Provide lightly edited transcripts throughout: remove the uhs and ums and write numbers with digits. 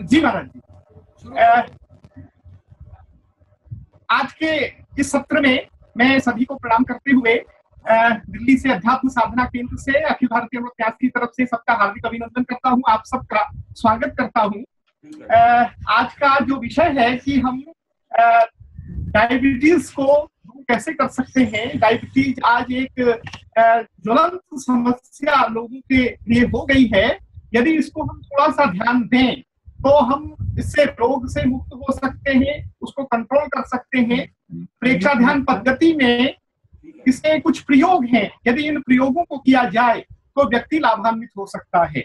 जी महाराज जी। आज के इस सत्र में मैं सभी को प्रणाम करते हुए दिल्ली से अध्यात्म साधना केंद्र से अखिल भारतीय अमृत की तरफ से सबका हार्दिक अभिनंदन करता हूं, आप सबका स्वागत करता हूं। आज का जो विषय है कि हम डायबिटीज को कैसे कर सकते हैं। डायबिटीज आज एक ज्वलंत समस्या लोगों के लिए हो गई है। यदि इसको हम थोड़ा सा ध्यान दें तो हम इससे रोग से मुक्त हो सकते हैं, उसको कंट्रोल कर सकते हैं। प्रेक्षा ध्यान पद्धति में इसके कुछ प्रयोग हैं, यदि इन प्रयोगों को किया जाए तो व्यक्ति लाभान्वित हो सकता है।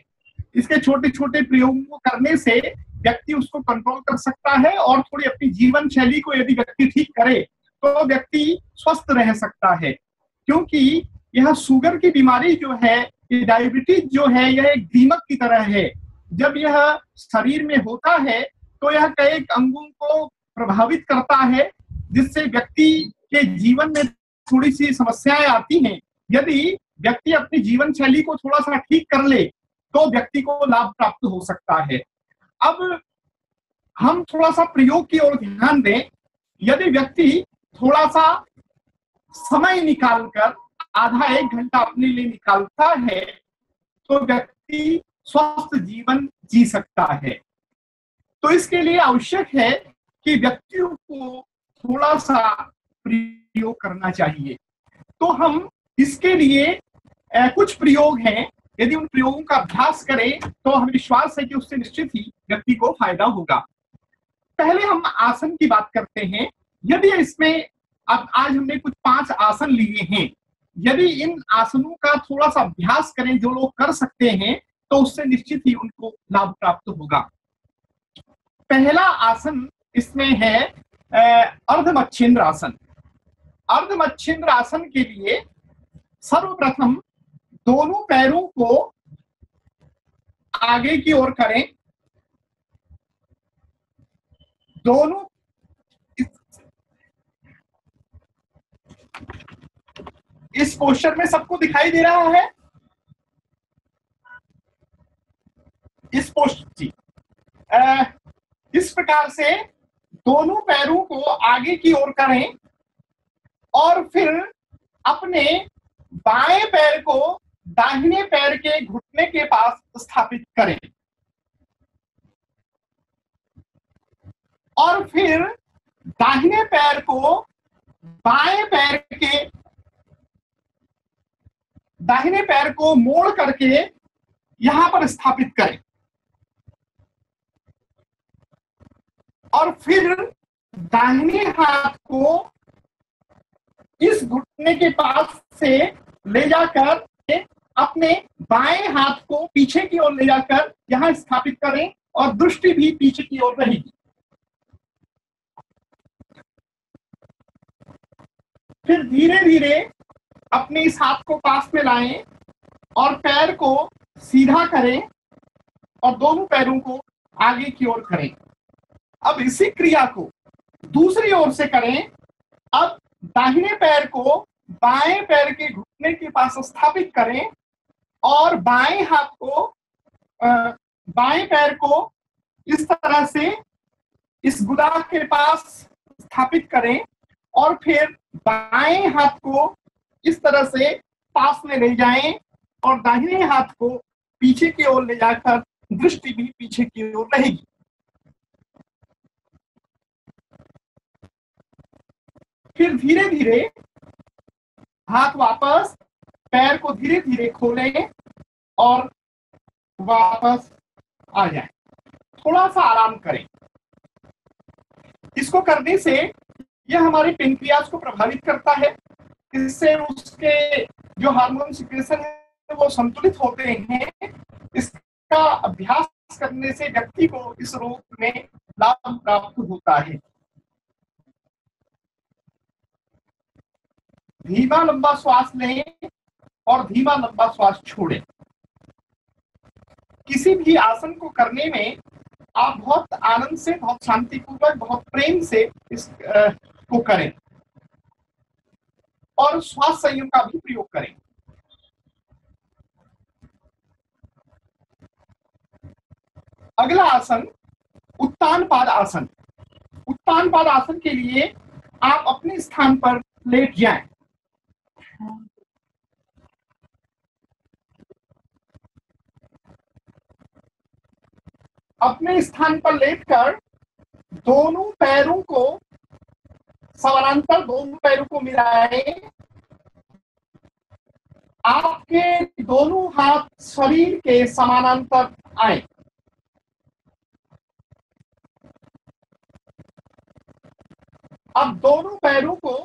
इसके छोटे छोटे प्रयोगों को करने से व्यक्ति उसको कंट्रोल कर सकता है और थोड़ी अपनी जीवन शैली को यदि व्यक्ति ठीक करे तो व्यक्ति स्वस्थ रह सकता है। क्योंकि यह शुगर की बीमारी जो है, डायबिटीज जो है, यह एक दीमक की तरह है। जब यह शरीर में होता है तो यह कई अंगों को प्रभावित करता है, जिससे व्यक्ति के जीवन में थोड़ी सी समस्याएं आती हैं। यदि व्यक्ति अपनी जीवन शैली को थोड़ा सा ठीक कर ले तो व्यक्ति को लाभ प्राप्त हो सकता है। अब हम थोड़ा सा प्रयोग की ओर ध्यान दें। यदि व्यक्ति थोड़ा सा समय निकालकर आधा एक घंटा अपने लिए निकालता है तो व्यक्ति स्वस्थ जीवन जी सकता है। तो इसके लिए आवश्यक है कि व्यक्तियों को थोड़ा सा प्रयोग करना चाहिए। तो हम इसके लिए कुछ प्रयोग हैं, यदि उन प्रयोगों का अभ्यास करें तो हमें विश्वास है कि उससे निश्चित ही व्यक्ति को फायदा होगा। पहले हम आसन की बात करते हैं। यदि इसमें अब आज हमने कुछ 5 आसन लिए हैं, यदि इन आसनों का थोड़ा सा अभ्यास करें जो लोग कर सकते हैं तो उससे निश्चित ही उनको लाभ प्राप्त होगा। पहला आसन इसमें है अर्धमच्छिंद्र आसन। अर्धमच्छिंद्र आसन के लिए सर्वप्रथम दोनों पैरों को आगे की ओर करें। दोनों इस पोस्चर में सबको दिखाई दे रहा है? इस पोस्टर जी, इस प्रकार से दोनों पैरों को आगे की ओर करें और फिर अपने बाएं पैर को दाहिने पैर के घुटने के पास स्थापित करें और फिर दाहिने पैर को दाहिने पैर को मोड़ करके यहां पर स्थापित करें और फिर दाहिने हाथ को इस घुटने के पास से ले जाकर अपने बाएं हाथ को पीछे की ओर ले जाकर यहां स्थापित करें और दृष्टि भी पीछे की ओर रहेगी। फिर धीरे धीरे अपने इस हाथ को पास में लाएं और पैर को सीधा करें और दोनों पैरों को आगे की ओर करें। अब इसी क्रिया को दूसरी ओर से करें। अब दाहिने पैर को बाएं पैर के घुटने के पास स्थापित करें और बाएं पैर को इस तरह से इस गुदा के पास स्थापित करें और फिर बाएं हाथ को इस तरह से पास में ले जाएं और दाहिने हाथ को पीछे की ओर ले जाकर दृष्टि भी पीछे की ओर रहेगी। फिर धीरे धीरे हाथ वापस, पैर को धीरे धीरे खोलें और वापस आ जाएं। थोड़ा सा आराम करें। इसको करने से यह हमारे पेनक्रियास को प्रभावित करता है। इससे उसके जो हार्मोन सिक्रेशन है वो संतुलित होते हैं। इसका अभ्यास करने से व्यक्ति को इस रोग में लाभ प्राप्त होता है। धीमा लंबा श्वास लें और धीमा लंबा श्वास छोड़ें। किसी भी आसन को करने में आप बहुत आनंद से, बहुत शांतिपूर्वक, बहुत प्रेम से इस को करें और श्वास संयम का भी प्रयोग करें। अगला आसन उत्तान पाद आसन। उत्तान पाद आसन के लिए आप अपने स्थान पर लेट जाएं। अपने स्थान पर लेटकर दोनों पैरों को समानांतर, दोनों पैरों को मिलाएं। आपके दोनों हाथ शरीर के समानांतर आए। अब दोनों पैरों को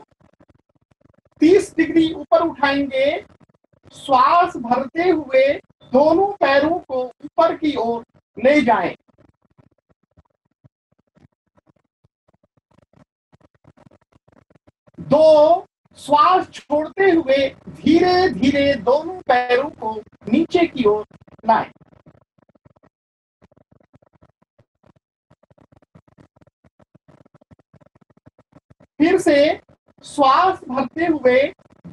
30 डिग्री ऊपर उठाएंगे। श्वास भरते हुए दोनों पैरों को ऊपर की ओर ले जाएं। दो, श्वास छोड़ते हुए धीरे धीरे दोनों पैरों को नीचे की ओर लाएं। फिर से श्वास भरते हुए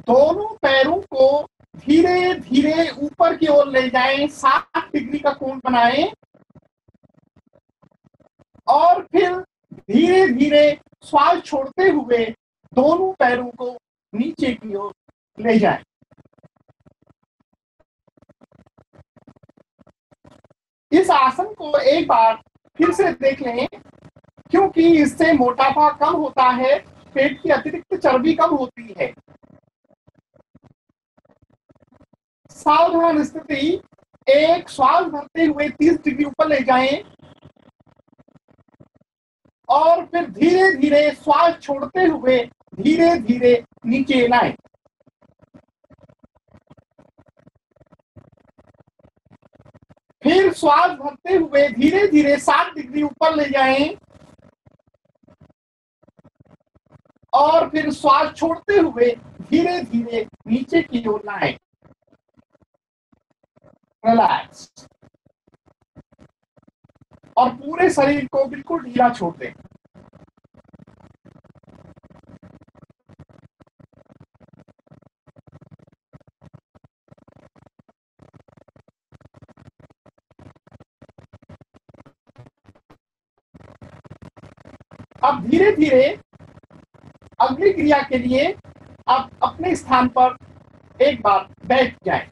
दोनों पैरों को धीरे धीरे ऊपर की ओर ले जाएं, 60 डिग्री का कोण बनाएं और फिर धीरे धीरे श्वास छोड़ते हुए दोनों पैरों को नीचे की ओर ले जाएं। इस आसन को एक बार फिर से देख लें, क्योंकि इससे मोटापा कम होता है, पेट की अतिरिक्त चर्बी कम होती है। सावधान स्थिति, एक, श्वास भरते हुए 30 डिग्री ऊपर ले जाएं और फिर धीरे धीरे श्वास छोड़ते हुए धीरे धीरे नीचे लाएं। फिर श्वास भरते हुए धीरे धीरे 60 डिग्री ऊपर ले जाएं और फिर श्वास छोड़ते हुए धीरे धीरे नीचे की ओर लाएं। रिलैक्स और पूरे शरीर को बिल्कुल ढीला छोड़ दें। अब धीरे धीरे अगली क्रिया के लिए आप अपने स्थान पर एक बार बैठ जाएं।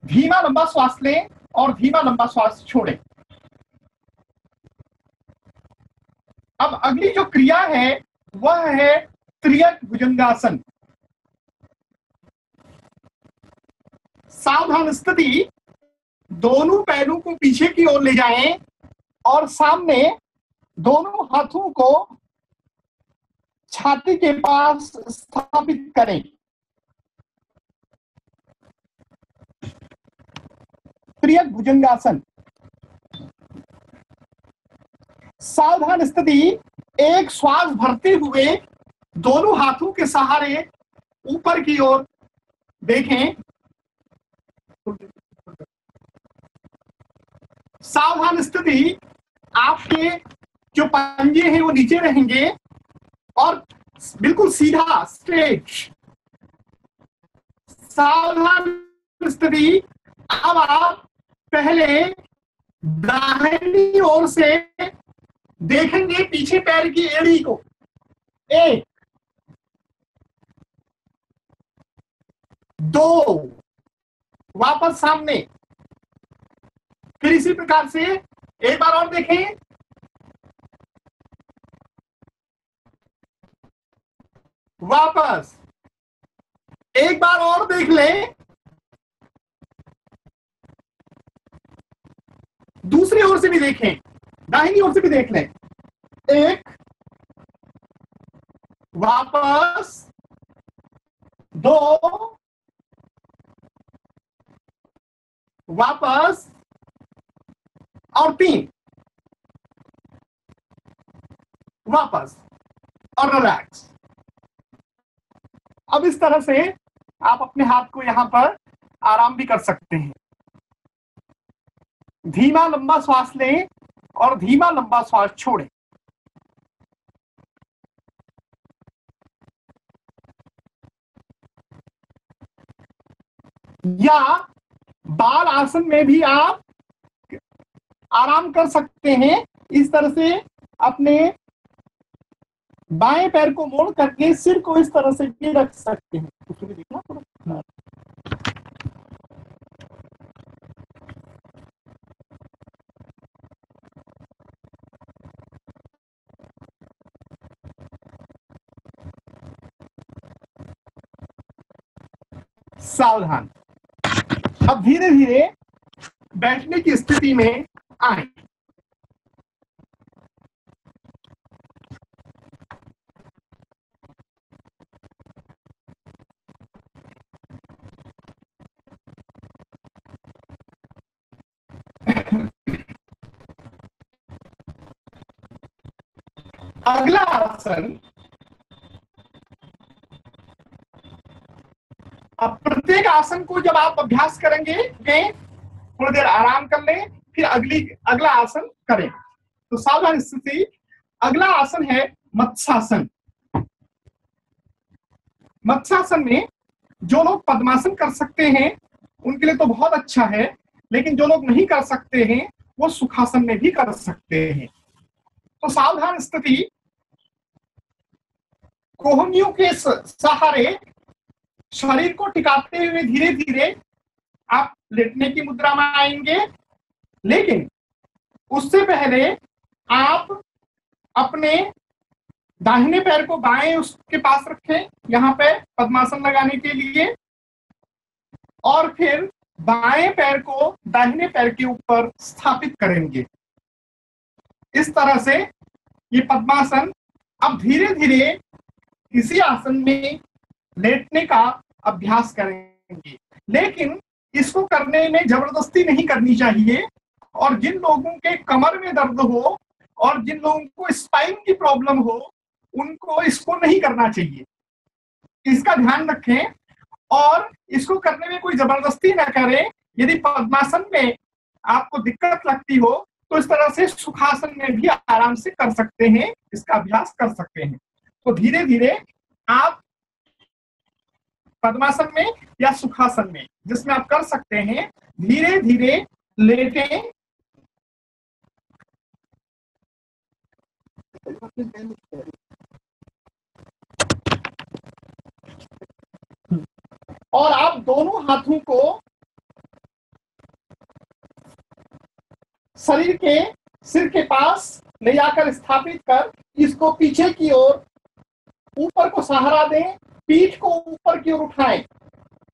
धीमा लंबा श्वास लें और धीमा लंबा श्वास छोड़ें। अब अगली जो क्रिया है वह है त्रियक भुजंगासन। सावधान स्थिति, दोनों पैरों को पीछे की ओर ले जाएं और सामने दोनों हाथों को छाती के पास स्थापित करें। त्रियक भुजंगासन। सावधान स्थिति, एक, श्वास भरते हुए दोनों हाथों के सहारे ऊपर की ओर देखें। सावधान स्थिति, आपके जो पंजे हैं वो नीचे रहेंगे और बिल्कुल सीधा स्ट्रेट। सावधान स्थिति, अब आप पहले दाहिनी ओर से देखेंगे पीछे पैर की एड़ी को। 1, 2, वापस सामने। फिर इसी प्रकार से एक बार और देखें। वापस एक बार और देख लें। दूसरी ओर से भी देखें, दाहिनी ओर से भी देख लें। 1, वापस, 2, वापस और 3, वापस और रिलैक्स। अब इस तरह से आप अपने हाथ को यहां पर आराम भी कर सकते हैं। धीमा लंबा श्वास लें और धीमा लंबा श्वास छोड़ें। या बाल आसन में भी आप आराम कर सकते हैं। इस तरह से अपने बाएं पैर को मोड़ करके सिर को इस तरह से भी रख सकते हैं। उसको भी देखना थोड़ा। सावधान। अब धीरे धीरे बैठने की स्थिति में आए। अगला आसन, अब प्रत्येक आसन को जब आप अभ्यास करेंगे थोड़ी देर आराम कर लें, फिर अगला आसन करें। तो सावधान स्थिति। अगला आसन है मत्स्यासन। मत्स्यासन में जो लोग पद्मासन कर सकते हैं उनके लिए तो बहुत अच्छा है, लेकिन जो लोग नहीं कर सकते हैं वो सुखासन में भी कर सकते हैं। तो सावधान स्थिति, कोहनियों के सहारे शरीर को टिकाते हुए धीरे धीरे आप लेटने की मुद्रा में आएंगे, लेकिन उससे पहले आप अपने दाहिने पैर को बाएं उसके पास रखें, यहाँ पे पद्मासन लगाने के लिए, और फिर बाएं पैर को दाहिने पैर के ऊपर स्थापित करेंगे। इस तरह से ये पद्मासन। अब धीरे धीरे इसी आसन में लेटने का अभ्यास करेंगे, लेकिन इसको करने में जबरदस्ती नहीं करनी चाहिए। और जिन लोगों के कमर में दर्द हो और जिन लोगों को स्पाइन की प्रॉब्लम हो उनको इसको नहीं करना चाहिए, इसका ध्यान रखें। और इसको करने में कोई जबरदस्ती ना करें। यदि पद्मासन में आपको दिक्कत लगती हो तो इस तरह से सुखासन में भी आराम से कर सकते हैं, इसका अभ्यास कर सकते हैं। तो धीरे धीरे आप पद्मासन में या सुखासन में, जिसमें आप कर सकते हैं, धीरे धीरे लेटें। और आप दोनों हाथों को शरीर के सिर के पास ले जाकर स्थापित कर इसको पीछे की ओर ऊपर को सहारा दें, पीठ को ऊपर की ओर उठाएं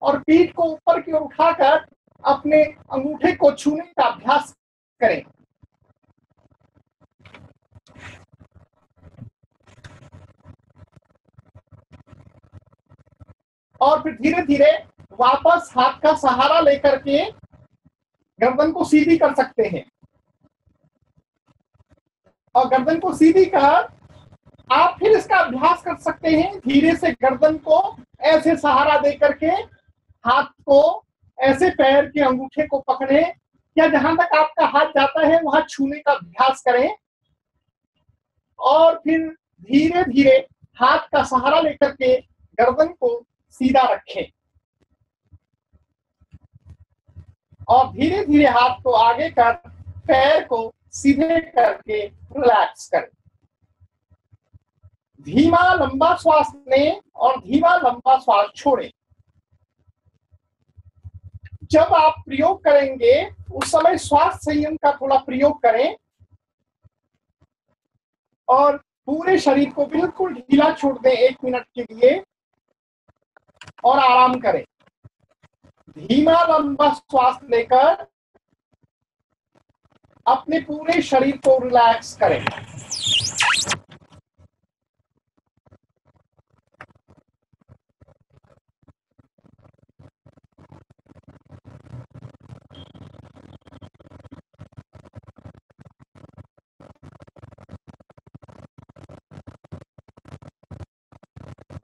और पीठ को ऊपर की ओर उठाकर अपने अंगूठे को छूने का अभ्यास करें। और फिर धीरे धीरे वापस हाथ का सहारा लेकर के गर्दन को सीधी कर सकते हैं। और गर्दन को सीधी कर आप फिर इसका अभ्यास कर सकते हैं। धीरे से गर्दन को ऐसे सहारा दे करके हाथ को ऐसे पैर के अंगूठे को पकड़े या जहां तक आपका हाथ जाता है वहां छूने का अभ्यास करें। और फिर धीरे धीरे हाथ का सहारा लेकर के गर्दन को सीधा रखें और धीरे धीरे हाथ को आगे कर पैर को सीधे करके रिलैक्स करें। धीमा लंबा श्वास लें और धीमा लंबा श्वास छोड़ें। जब आप प्रयोग करेंगे उस समय श्वास संयम का थोड़ा प्रयोग करें और पूरे शरीर को बिल्कुल ढीला छोड़ दें 1 मिनट के लिए और आराम करें। धीमा लंबा श्वास लेकर अपने पूरे शरीर को रिलैक्स करें।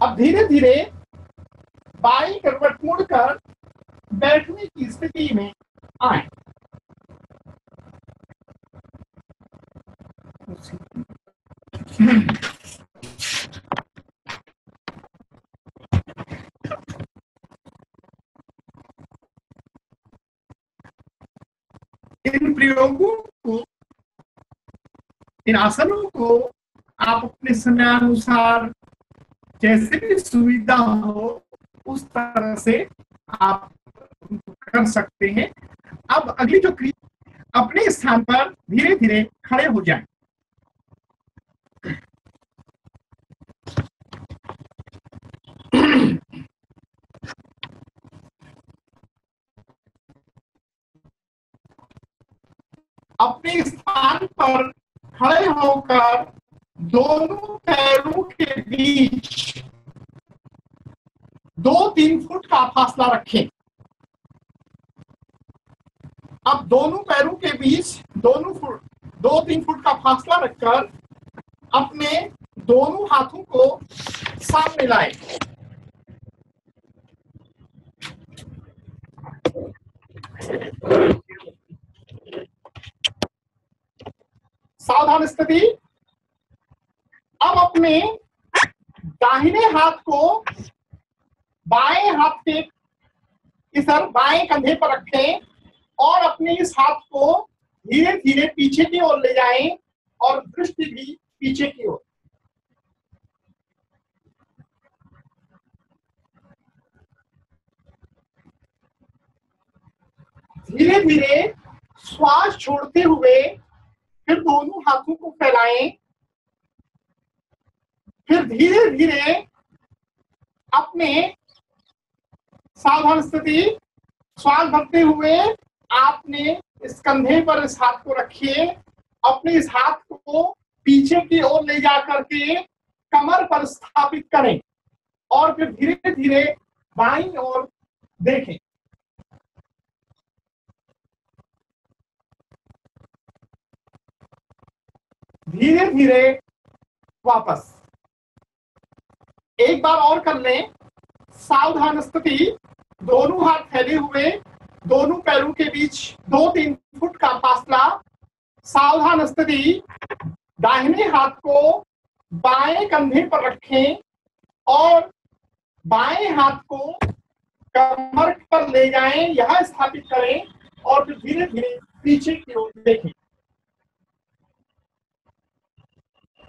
अब धीरे धीरे बाईं करवट मुड़कर बैठने की स्थिति में आए। इन प्रयोगों को, इन आसनों को आप अपने समयानुसार जैसे भी सुविधा हो उस तरह से आप कर सकते हैं। अब अगली जो क्रिया, अपने स्थान पर धीरे धीरे खड़े हो जाएं। अपने स्थान पर खड़े होकर दोनों पैरों के बीच 2-3 फुट का फासला रखें। अब दोनों पैरों के बीच 2-3 फुट का फासला रखकर अपने दोनों हाथों को सामने लाएं। सावधान स्थिति। अब अपने दाहिने हाथ को बाएं हाथ के इस बाएं कंधे पर रखें और अपने इस हाथ को धीरे धीरे पीछे की ओर ले जाएं और दृष्टि भी पीछे की ओर। धीरे धीरे श्वास छोड़ते हुए फिर दोनों हाथों को फैलाएं। फिर धीरे धीरे अपने सावधान स्थिति, श्वास भरते हुए आपने इस कंधे पर इस हाथ को रखिए। अपने इस हाथ को पीछे की ओर ले जा करके कमर पर स्थापित करें और फिर धीरे धीरे बाईं ओर देखें। धीरे धीरे वापस एक बार और कर लें। सावधान स्थिति, दोनों हाथ फैले हुए, दोनों पैरों के बीच 2-3 फुट का फासला। सावधान स्थिति, दाहिने हाथ को बाएं कंधे पर रखें और बाएं हाथ को कमर पर ले जाएं, यहां स्थापित करें और फिर धीरे धीरे पीछे की ओर देखें।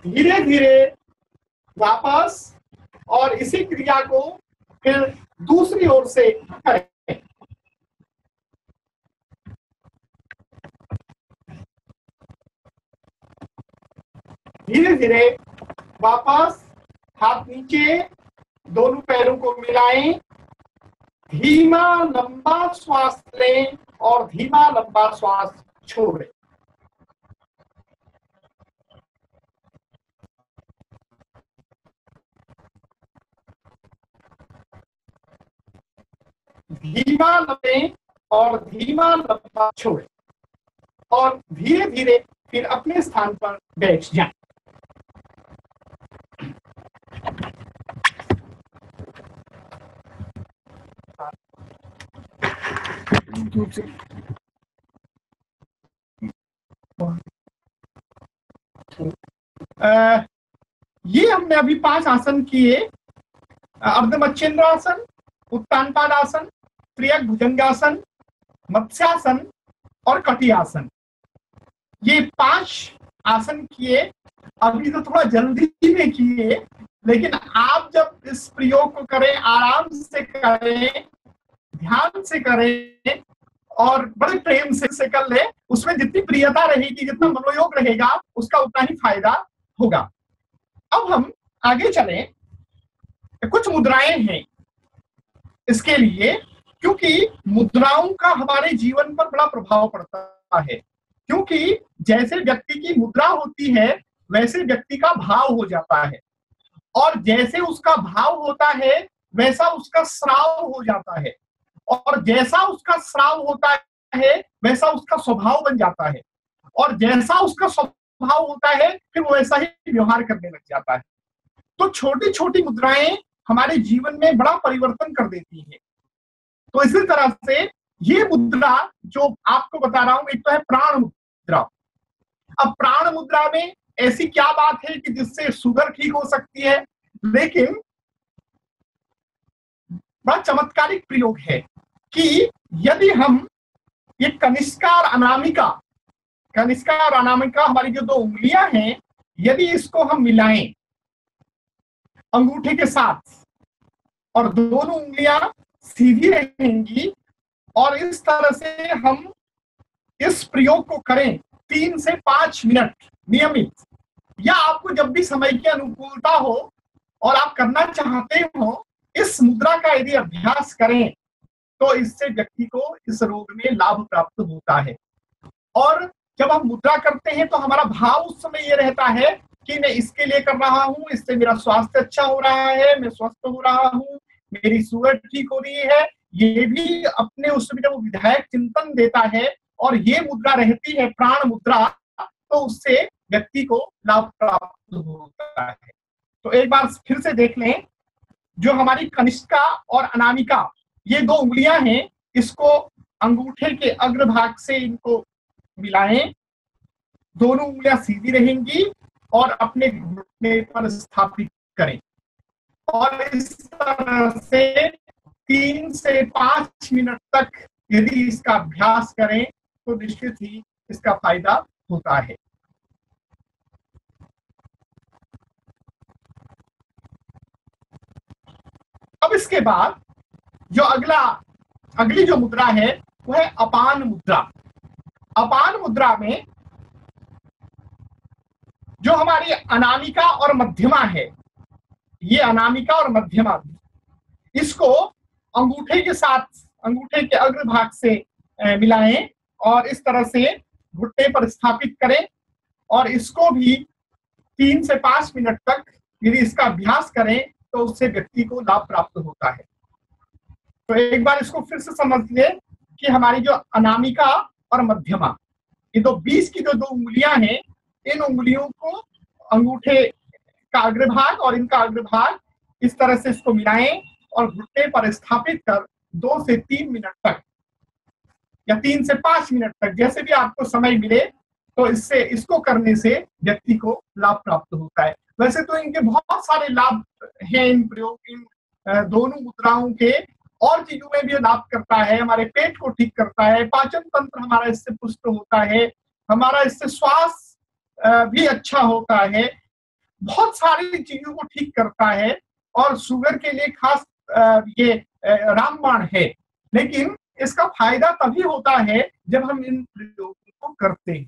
धीरे धीरे वापस और इसी क्रिया को फिर दूसरी ओर से करें। धीरे धीरे वापस, हाथ नीचे, दोनों पैरों को मिलाएं। धीमा लंबा श्वास लें और धीमा लंबा श्वास छोड़ें। धीमा लें और धीमा लंबा छोड़ें और धीरे धीरे फिर अपने स्थान पर बैठ जाएं। ये हमने अभी 5 आसन किए। अर्धमच्छिंद्रासन, उत्तान पादासन, त्रियक भुजंगासन, मत्स्यासन और कटियासन। ये 5 आसन किए। अभी तो थोड़ा जल्दी में किए, लेकिन आप जब इस प्रयोग को करें, आराम से करें, ध्यान से करें और बड़े प्रेम से कर ले, उसमें जितनी प्रियता रहेगी, जितना मनोयोग रहेगा, उसका उतना ही फायदा होगा। अब हम आगे चलें। कुछ मुद्राएं हैं इसके लिए, क्योंकि मुद्राओं का हमारे जीवन पर बड़ा प्रभाव पड़ता है। क्योंकि जैसे व्यक्ति की मुद्रा होती है वैसे व्यक्ति का भाव हो जाता है, और जैसे उसका भाव होता है वैसा उसका श्राव हो जाता है, और जैसा उसका श्राव होता है वैसा उसका स्वभाव बन जाता है, और जैसा उसका स्वभाव होता है फिर वो वैसा ही व्यवहार करने लग जाता है। तो छोटी छोटी मुद्राएं हमारे जीवन में बड़ा परिवर्तन कर देती है। तो इसी तरह से ये मुद्रा जो आपको बता रहा हूं, एक तो है प्राण मुद्रा। अब प्राण मुद्रा में ऐसी क्या बात है कि जिससे शुगर ठीक हो सकती है, लेकिन बड़ा चमत्कारिक प्रयोग है कि यदि हम ये कनिष्का और अनामिका, कनिष्का और अनामिका हमारी जो दो उंगलियां हैं, यदि इसको हम मिलाएं अंगूठे के साथ और दोनों उंगलियां सीधी रहेंगी और इस तरह से हम इस प्रयोग को करें 3 से 5 मिनट नियमित, या आपको जब भी समय की अनुकूलता हो और आप करना चाहते हो, इस मुद्रा का यदि अभ्यास करें तो इससे व्यक्ति को इस रोग में लाभ प्राप्त होता है। और जब हम मुद्रा करते हैं तो हमारा भाव उस समय ये रहता है कि मैं इसके लिए कर रहा हूं, इससे मेरा स्वास्थ्य अच्छा हो रहा है, मैं स्वस्थ हो रहा हूं, मेरी शुगर ठीक हो रही है। ये भी अपने उसमें जब विधायक चिंतन देता है और ये मुद्रा रहती है प्राण मुद्रा, तो उससे व्यक्ति को लाभ प्राप्त होता है। तो एक बार फिर से देख लें, जो हमारी कनिष्का और अनामिका ये दो उंगलियां हैं, इसको अंगूठे के अग्रभाग से इनको मिलाएं, दोनों उंगलियां सीधी रहेंगी और अपने घुटने पर स्थापित करें और इस तरह से 3 से 5 मिनट तक यदि इसका अभ्यास करें तो निश्चित ही इसका फायदा होता है। अब इसके बाद जो अगली जो मुद्रा है वो है अपान मुद्रा। अपान मुद्रा में जो हमारी अनामिका और मध्यमा है, ये अनामिका और मध्यमा, इसको अंगूठे के साथ अंगूठे के अग्रभाग से मिलाएं और इस तरह से घुटने पर स्थापित करें और इसको भी 3 से 5 मिनट तक यदि इसका अभ्यास करें तो उससे व्यक्ति को लाभ प्राप्त होता है। तो एक बार इसको फिर से समझ ले कि हमारी जो अनामिका और मध्यमा, ये दो बीच की जो दो उंगलियां हैं, इन उंगलियों को अंगूठे का अग्रभाग और इनका अग्रभाग इस तरह से इसको मिलाएं और घुटने पर स्थापित कर 2 से 3 मिनट तक या 3 से 5 मिनट तक, जैसे भी आपको समय मिले, तो इसको करने से व्यक्ति को लाभ प्राप्त होता है। वैसे तो इनके बहुत सारे लाभ हैं, इन प्रयोग इन दोनों मुद्राओं के, और चीजों में भी लाभ करता है, हमारे पेट को ठीक करता है, पाचन तंत्र हमारा इससे पुष्ट होता है, हमारा इससे श्वास भी अच्छा होता है, बहुत सारी चीजों को ठीक करता है और शुगर के लिए खास ये रामबाण है। लेकिन इसका फायदा तभी होता है जब हम इन प्रयोगों को करते हैं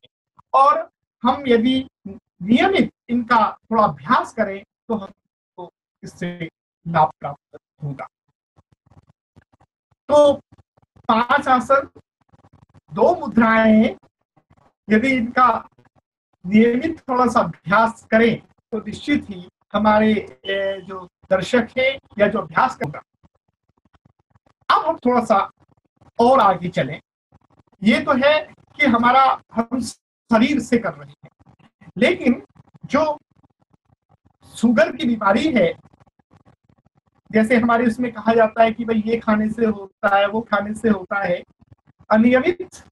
और हम यदि नियमित इनका थोड़ा अभ्यास करें तो हमको इससे लाभ प्राप्त होगा। तो 5 आसन, 2 मुद्राएं, यदि इनका नियमित थोड़ा सा अभ्यास करें तो निश्चित ही हमारे जो दर्शक है या जो अभ्यास करता, अब हम थोड़ा सा और आगे चलें। ये तो है कि हमारा हम शरीर से कर रहे हैं, लेकिन जो शुगर की बीमारी है, जैसे हमारे इसमें कहा जाता है कि भाई ये खाने से होता है, वो खाने से होता है, अनियमित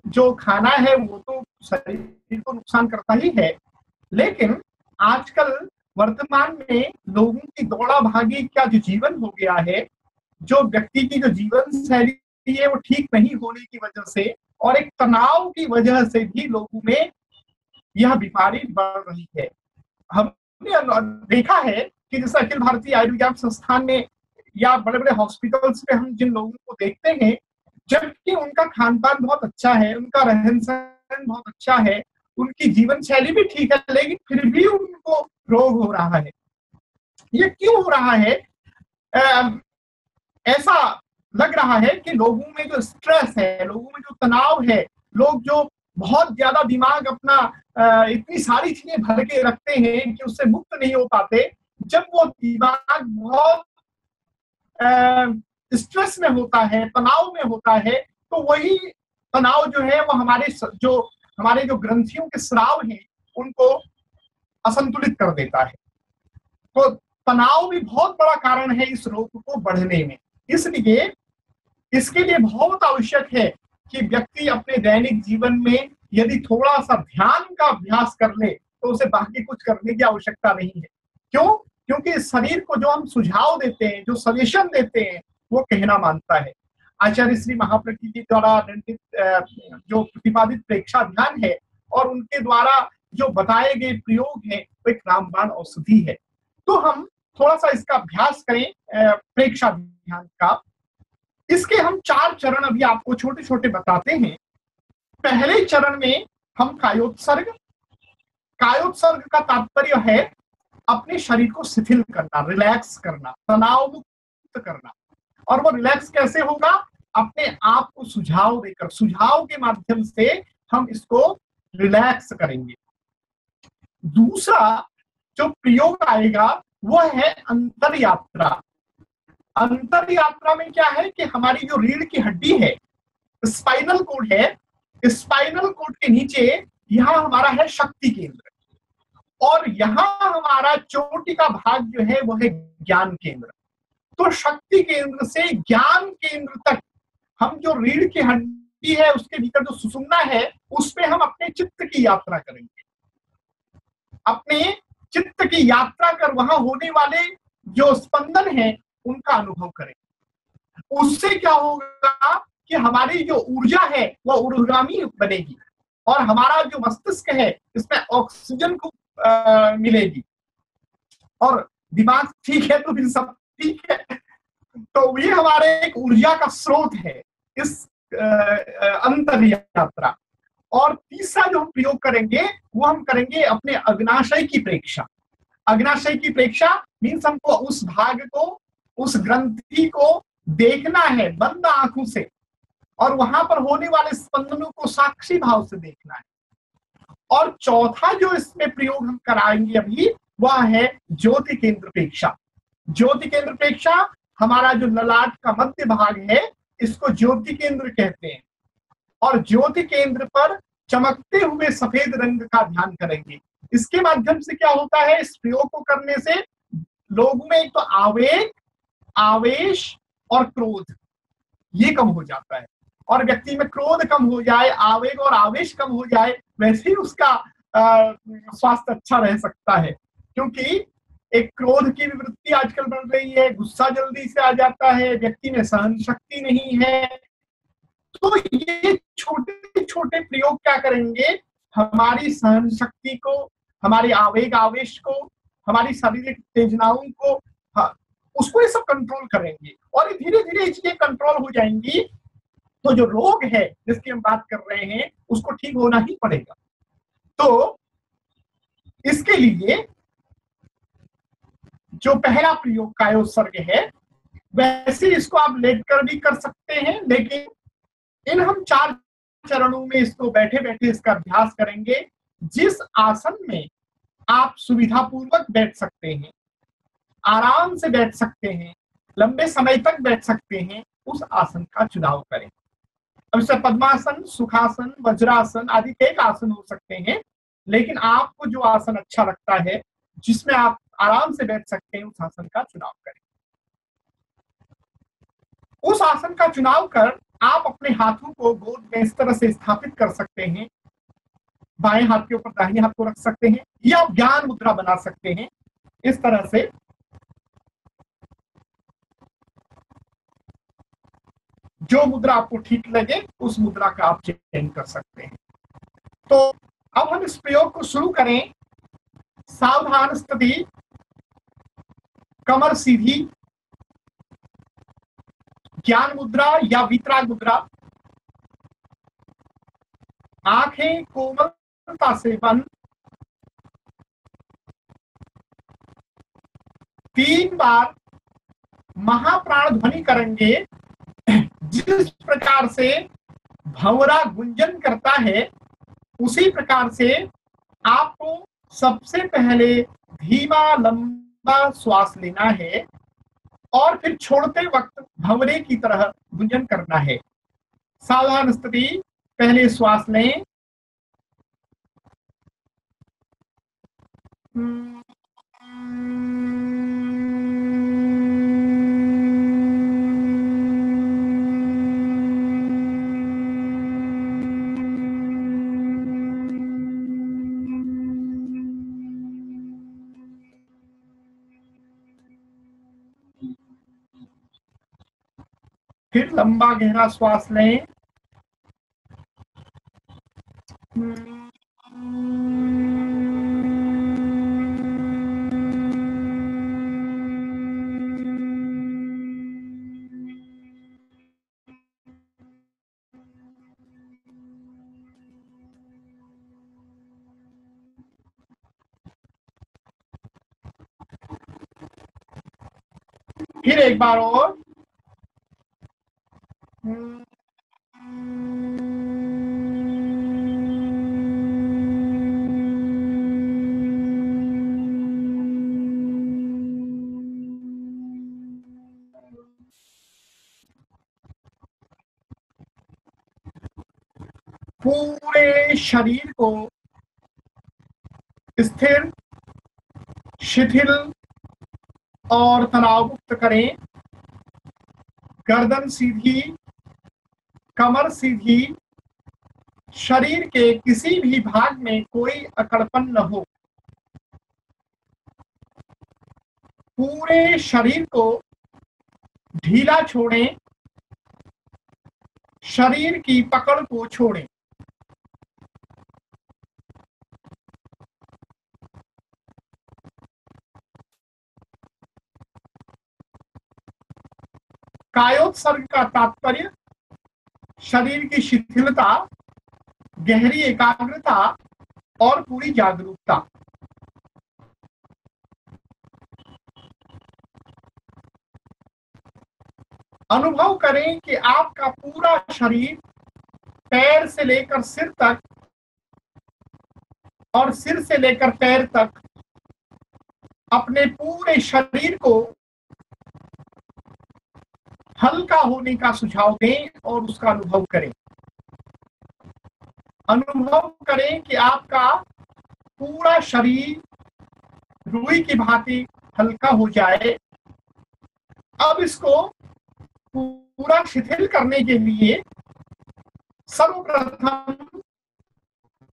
जो खाना है वो तो शरीर को नुकसान करता ही है, लेकिन आजकल वर्तमान में लोगों की दौड़ा भागी का जो जीवन हो गया है, जो व्यक्ति की जो जीवन शैली है वो ठीक नहीं होने की वजह से और एक तनाव की वजह से भी लोगों में यह बीमारी बढ़ रही है। हमने देखा है कि जैसे अखिल भारतीय आयुर्विज्ञान संस्थान में या बड़े बड़े हॉस्पिटल्स में हम जिन लोगों को देखते हैं, जबकि उनका खान पान बहुत अच्छा है, उनका रहन सहन बहुत अच्छा है, उनकी जीवन शैली भी ठीक है, लेकिन फिर भी उनको रोग हो रहा है। ये क्यों हो रहा है? ऐसा लग रहा है कि लोगों में जो स्ट्रेस है, लोगों में जो तनाव है, लोग जो बहुत ज्यादा दिमाग अपना इतनी सारी चीजें भर के रखते हैं कि उससे मुक्त नहीं हो पाते। जब वो दिमाग बहुत स्ट्रेस में होता है, तनाव में होता है, तो वही तनाव जो है वो हमारे जो ग्रंथियों के स्राव हैं उनको असंतुलित कर देता है। तो तनाव भी बहुत बड़ा कारण है इस रोग को बढ़ने में। इसलिए इसके लिए बहुत आवश्यक है कि व्यक्ति अपने दैनिक जीवन में यदि थोड़ा सा ध्यान का अभ्यास कर ले तो उसे बाकी कुछ करने की आवश्यकता नहीं है। क्यों? क्योंकि शरीर को जो हम सुझाव देते हैं, जो सजेशन देते हैं, वो कहना मानता है। आचार्य श्री महाप्रति जी द्वारा जो प्रतिपादित प्रेक्षा ध्यान है और उनके द्वारा जो बताए गए प्रयोग है वो एक रामबाण औषधि है। तो हम थोड़ा सा इसका अभ्यास करें प्रेक्षा ध्यान का। इसके हम 4 चरण अभी आपको छोटे छोटे बताते हैं। पहले चरण में हम कायोत्सर्ग का तात्पर्य है अपने शरीर को शिथिल करना, रिलैक्स करना, तनाव मुक्त करना। और वो रिलैक्स कैसे होगा? अपने आप को सुझाव देकर, सुझाव के माध्यम से हम इसको रिलैक्स करेंगे। दूसरा जो प्रयोग आएगा वो है अंतर यात्रा। अंतर यात्रा में क्या है कि हमारी जो रीढ़ की हड्डी है, स्पाइनल कोड है, स्पाइनल कोड के नीचे यहां हमारा है शक्ति केंद्र, और यहां हमारा चोटी का भाग जो है वो है ज्ञान केंद्र। तो शक्ति केंद्र से ज्ञान केंद्र तक हम जो रीढ़ की हड्डी है उसके भीतर जो सुषुम्ना है उस पे हम अपने चित्त की यात्रा करेंगे। अपने चित्त की यात्रा कर वहां होने वाले जो स्पंदन है उनका अनुभव करेंगे। उससे क्या होगा कि हमारी जो ऊर्जा है वो ऊर्ध्वगामी बनेगी और हमारा जो मस्तिष्क है इसमें ऑक्सीजन को मिलेगी, और दिमाग ठीक है तो फिर सब ठीक है। तो ये हमारे एक ऊर्जा का स्रोत है इस अंतर यात्रा। और तीसरा जो हम प्रयोग करेंगे वो हम करेंगे अपने अग्नाशय की प्रेक्षा। अग्नाशय की प्रेक्षा मीन्स हमको उस भाग को, उस ग्रंथि को देखना है बंद आंखों से, और वहां पर होने वाले स्पंदनों को साक्षी भाव से देखना है। और चौथा जो इसमें प्रयोग हम कराएंगे अभी वह है ज्योति केंद्र प्रेक्षा। ज्योति केंद्र प्रेक्षा हमारा जो ललाट का मध्य भाग है इसको ज्योति केंद्र कहते हैं, और ज्योति केंद्र पर चमकते हुए सफेद रंग का ध्यान करेंगे। इसके माध्यम से क्या होता है, इस प्रयोग को करने से लोगों में एक तो आवेग, आवेश और क्रोध ये कम हो जाता है। और व्यक्ति में क्रोध कम हो जाए, आवेग और आवेश कम हो जाए, वैसे ही उसका स्वास्थ्य अच्छा रह सकता है। क्योंकि एक क्रोध की वृत्ति आजकल बढ़ रही है, गुस्सा जल्दी से आ जाता है, व्यक्ति में सहन शक्ति नहीं है। तो ये छोटे छोटे प्रयोग क्या करेंगे, हमारी सहन शक्ति को, हमारे आवेग आवेश को, हमारी शारीरिक उत्तेजनाओं को, उसको ये सब कंट्रोल करेंगे। और धीरे धीरे ये चीजें कंट्रोल हो जाएंगी तो जो रोग है जिसकी हम बात कर रहे हैं उसको ठीक होना ही पड़ेगा। तो इसके लिए जो पहला प्रयोग कायोत्सर्ग है, वैसे इसको आप लेटकर भी कर सकते हैं, लेकिन इन हम 4 चरणों में इसको बैठे बैठे इसका अभ्यास करेंगे। जिस आसन में आप सुविधापूर्वक बैठ सकते हैं, आराम से बैठ सकते हैं, लंबे समय तक बैठ सकते हैं, उस आसन का चुनाव करें। अब इससे पद्मासन, सुखासन, वज्रासन आदि कई आसन हो सकते हैं, लेकिन आपको जो आसन अच्छा लगता है, जिसमें आप आराम से बैठ सकते हैं, उस आसन का चुनाव करें। उस आसन का चुनाव कर आप अपने हाथों को गोद में इस तरह से स्थापित कर सकते हैं, बाएं हाथ के ऊपर दाहिने हाथ को रख सकते हैं, या ज्ञान मुद्रा बना सकते हैं। इस तरह से जो मुद्रा आपको ठीक लगे उस मुद्रा का आप चयन कर सकते हैं। तो अब हम इस प्रयोग को शुरू करें। सावधान स्थिति, कमर सीधी, ज्ञान मुद्रा या वितराग मुद्रा, आंखें कोमलता से बंद, 3 बार महाप्राण ध्वनि करेंगे। जिस प्रकार से भंवरा गुंजन करता है उसी प्रकार से आपको सबसे पहले धीमा लंबा श्वास लेना है और फिर छोड़ते वक्त भंवरे की तरह गुंजन करना है। सावधान स्थिति, पहले श्वास लें। फिर लंबा गहरा श्वास लें। फिर एक बार और। पूरे शरीर को स्थिर, शिथिल और तनाव मुक्त करें। गर्दन सीधी, कमर सीधी, शरीर के किसी भी भाग में कोई अकड़पन न हो। पूरे शरीर को ढीला छोड़ें, शरीर की पकड़ को छोड़ें। कायोत्सर्ग का तात्पर्य शरीर की शिथिलता, गहरी एकाग्रता और पूरी जागरूकता। अनुभव करें कि आपका पूरा शरीर पैर से लेकर सिर तक और सिर से लेकर पैर तक अपने पूरे शरीर को हल्का होने का सुझाव दें और उसका अनुभव करें। अनुभव करें कि आपका पूरा शरीर रुई की भांति हल्का हो जाए। अब इसको पूरा शिथिल करने के लिए सर्वप्रथम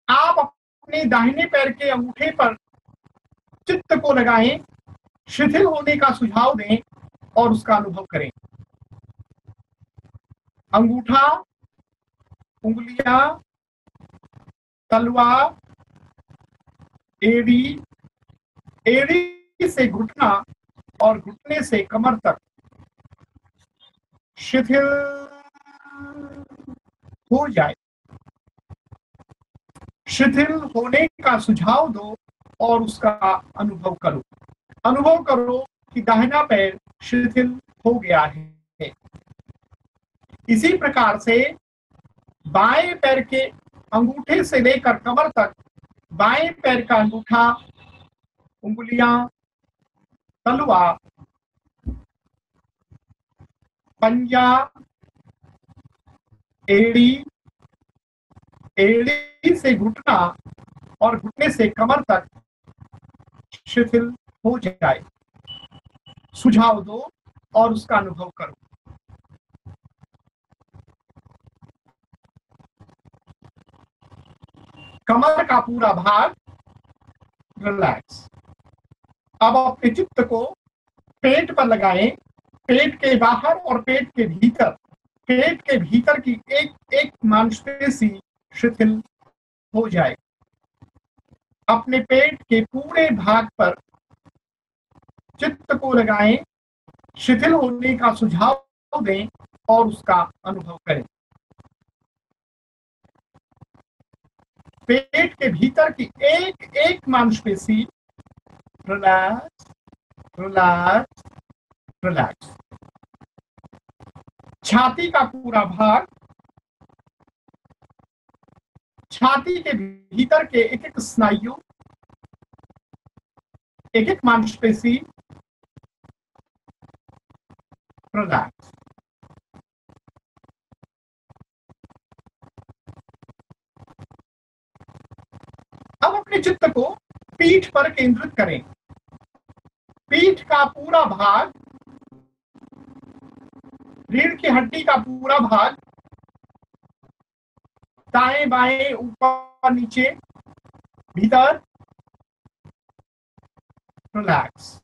आप अपने दाहिने पैर के अंगूठे पर चित्त को लगाएं, शिथिल होने का सुझाव दें और उसका अनुभव करें। अंगूठा, उंगलियां, तलवा, एड़ी, एड़ी से घुटना और घुटने से कमर तक शिथिल हो जाए। शिथिल होने का सुझाव दो और उसका अनुभव करो। अनुभव करो कि दाहिना पैर शिथिल हो गया है। इसी प्रकार से बाएं पैर के अंगूठे से लेकर कमर तक बाएं पैर का अंगूठा, उंगलियां, तलवा, पंजा, एड़ी, एड़ी से घुटना और घुटने से कमर तक शिथिल हो जाए। सुझाव दो और उसका अनुभव करो। कमर का पूरा भाग रिलैक्स। अब अपने चित्त को पेट पर लगाएं। पेट के बाहर और पेट के भीतर, पेट के भीतर की एक एक मांसपेशी शिथिल हो जाए। अपने पेट के पूरे भाग पर चित्त को लगाएं, शिथिल होने का सुझाव दें और उसका अनुभव करें। पेट के भीतर की एक एक मांसपेशी रिलैक्स, रिलैक्स, रिलैक्स। छाती का पूरा भाग, छाती के भीतर के एक एक स्नायु, एक एक मांसपेशी रिलैक्स। अब अपने चित्त को पीठ पर केंद्रित करें। पीठ का पूरा भाग, रीढ़ की हड्डी का पूरा भाग, दाएं बाएं, ऊपर नीचे, भीतर रिलैक्स।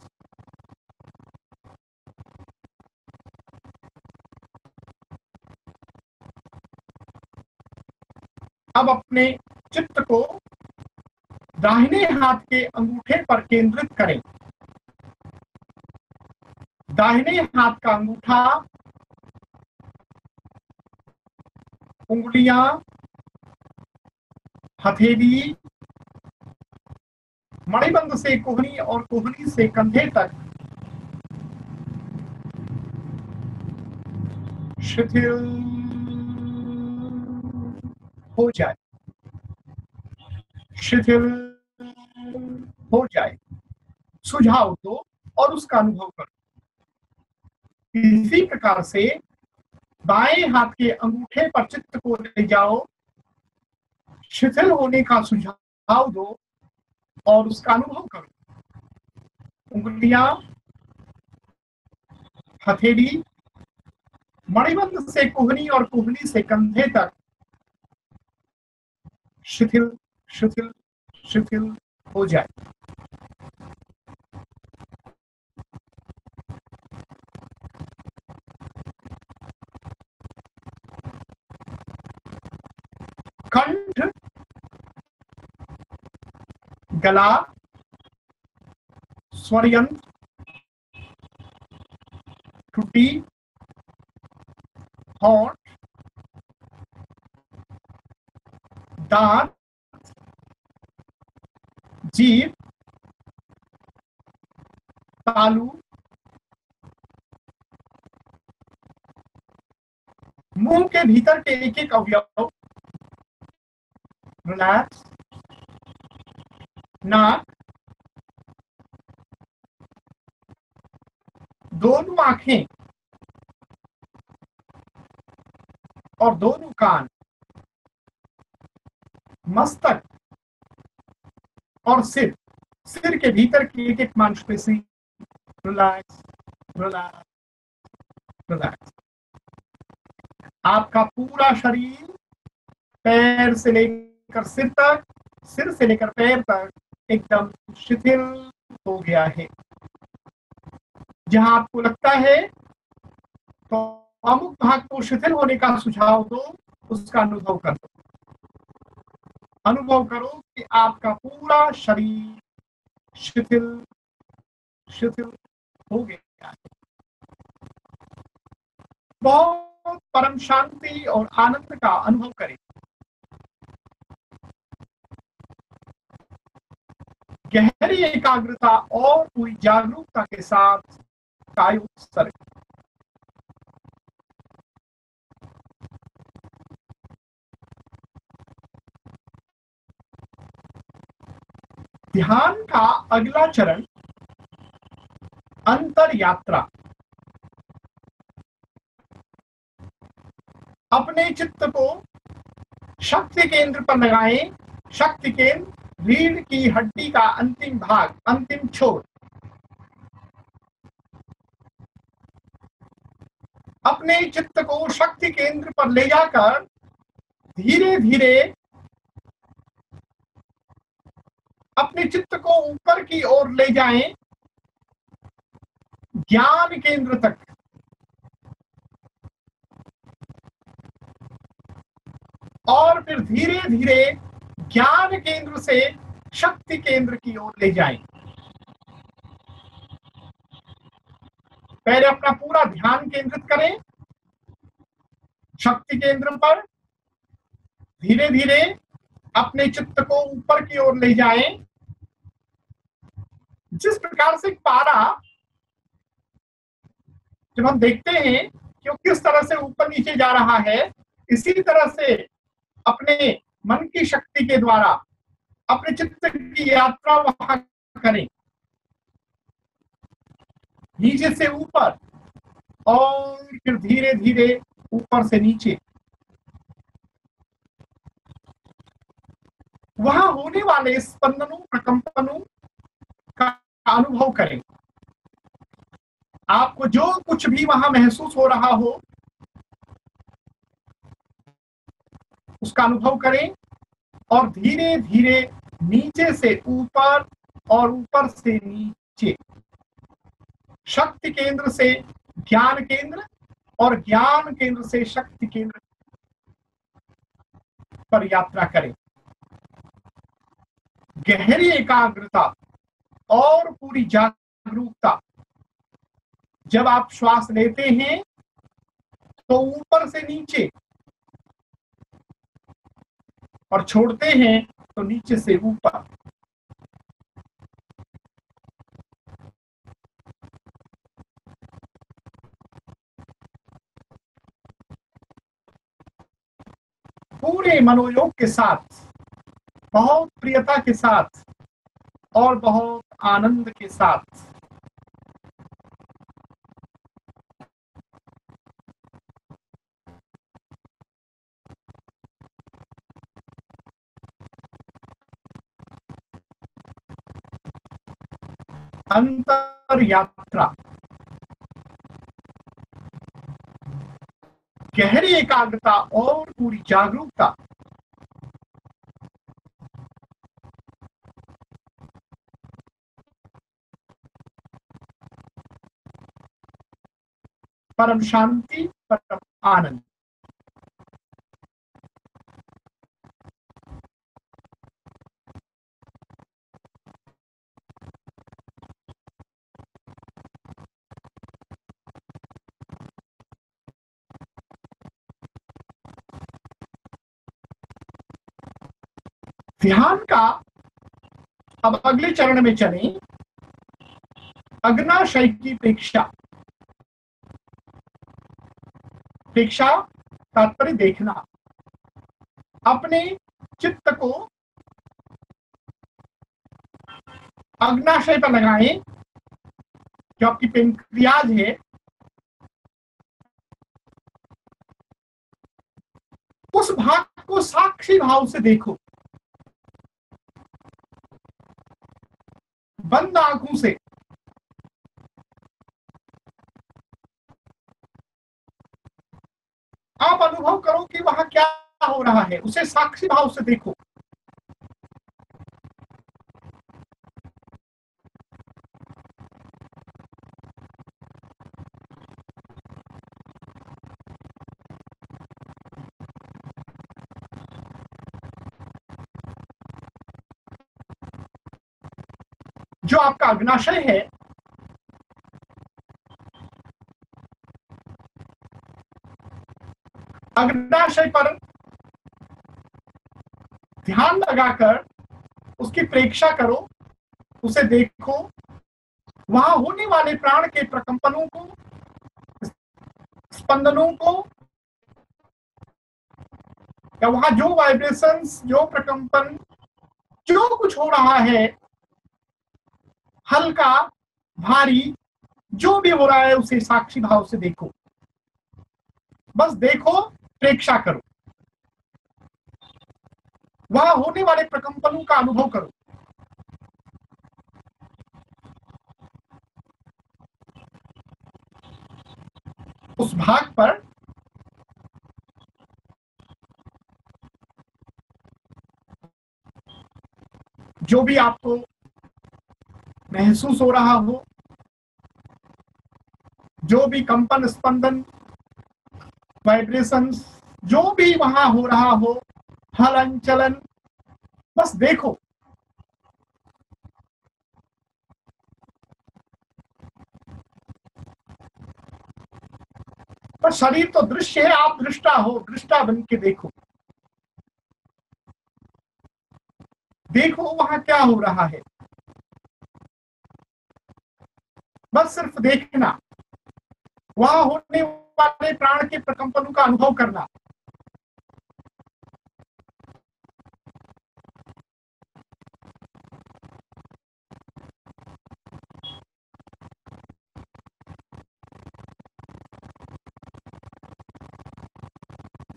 अब अपने चित्त को दाहिने हाथ के अंगूठे पर केंद्रित करें। दाहिने हाथ का अंगूठा, उंगलियां, हथेली, मणिबंध से कोहनी और कोहनी से कंधे तक शिथिल हो जाए, शिथिल हो जाए। सुझाव दो और उसका अनुभव करो। इसी प्रकार से बाएं हाथ के अंगूठे पर चित्त को ले जाओ, शिथिल होने का सुझाव दो और उसका अनुभव करो। उंगलियां, हथेली, मणिबंध से कोहनी और कोहनी से कंधे तक शिथिल शिथिल शिथिल हो जाए। कंठ, गला, स्वरयंत्र, ठुड्डी, होंठ, दांत, जीभ, तालू, मुंह के भीतर के एक एक अवयव रिलैक्स। नाक, दोनों आंखें और दोनों कान, मस्तक और सिर, सिर के भीतर की एक एक मांसपेशी रिलैक्स रिलैक्स रिलैक्स। आपका पूरा शरीर पैर से लेकर सिर तक, सिर से लेकर पैर तक एकदम शिथिल हो गया है। जहां आपको लगता है तो अमुक भाग को शिथिल होने का सुझाव दो, उसका अनुभव कर दो। अनुभव करो कि आपका पूरा शरीर शिथिल शिथिल हो गया है। बहुत परम शांति और आनंद का अनुभव करें। गहरी एकाग्रता और पूरी जागरूकता के साथ कायोत्सर्ग। ध्यान का अगला चरण अंतर यात्रा। अपने चित्त को शक्ति केंद्र पर लगाएं। शक्ति केंद्र रीढ़ की हड्डी का अंतिम भाग, अंतिम छोर। अपने चित्त को शक्ति केंद्र पर ले जाकर धीरे धीरे अपने चित्त को ऊपर की ओर ले जाएं, ज्ञान केंद्र तक। और फिर धीरे धीरे ज्ञान केंद्र से शक्ति केंद्र की ओर ले जाएं। पहले अपना पूरा ध्यान केंद्रित करें शक्ति केंद्र पर। धीरे धीरे अपने चित्त को ऊपर की ओर ले जाएं। जिस प्रकार से पारा, जब हम देखते हैं कि वो किस तरह से ऊपर नीचे जा रहा है, इसी तरह से अपने मन की शक्ति के द्वारा अपने चित्त की यात्रा वहां करें, नीचे से ऊपर और फिर धीरे धीरे ऊपर से नीचे। वहां होने वाले स्पंदनों, प्रकंपनों का अनुभव करें। आपको जो कुछ भी वहां महसूस हो रहा हो उसका अनुभव करें और धीरे धीरे नीचे से ऊपर और ऊपर से नीचे, शक्ति केंद्र से ज्ञान केंद्र और ज्ञान केंद्र से शक्ति केंद्र पर यात्रा करें। गहरी एकाग्रता और पूरी जागरूकता। जब आप श्वास लेते हैं तो ऊपर से नीचे और छोड़ते हैं तो नीचे से ऊपर। पूरे मनोयोग के साथ, बहुत प्रियता के साथ और बहुत आनंद के साथ। अंतर यात्रा। गहरी एकाग्रता और पूरी जागरूकता। परम शांति, परम आनंद। ध्यान का अब अगले चरण में चलें। अग्नाशय की प्रेक्षा। प्रेक्षा तात्पर्य देखना। अपने चित्त को अग्नाशय पर लगाएं, जो आपकी पेनक्रियाज है। उस भाग को साक्षी भाव से देखो, बंद आंखों से। आप अनुभव करो कि वहां क्या हो रहा है, उसे साक्षी भाव से देखो। जो आपका अग्नाशय है, अग्नाशय पर ध्यान लगाकर उसकी प्रेक्षा करो, उसे देखो। वहां होने वाले प्राण के प्रकंपनों को, स्पंदनों को, या वहां जो वाइब्रेशंस, जो प्रकंपन, जो कुछ हो रहा है, हल्का भारी जो भी हो रहा है, उसे साक्षी भाव से देखो। बस देखो, प्रेक्षा करो, वहां होने वाले प्रकंपनों का अनुभव करो। उस भाग पर जो भी आपको महसूस हो रहा हो, जो भी कंपन, स्पंदन, वाइब्रेशंस, जो भी वहां हो रहा हो, हलन चलन, बस देखो। पर शरीर तो दृश्य है, आप दृष्टा हो, दृष्टा बन के देखो। देखो वहां क्या हो रहा है, बस सिर्फ देखना। वहां होने वाले प्राण के प्रकंपनों का अनुभव करना।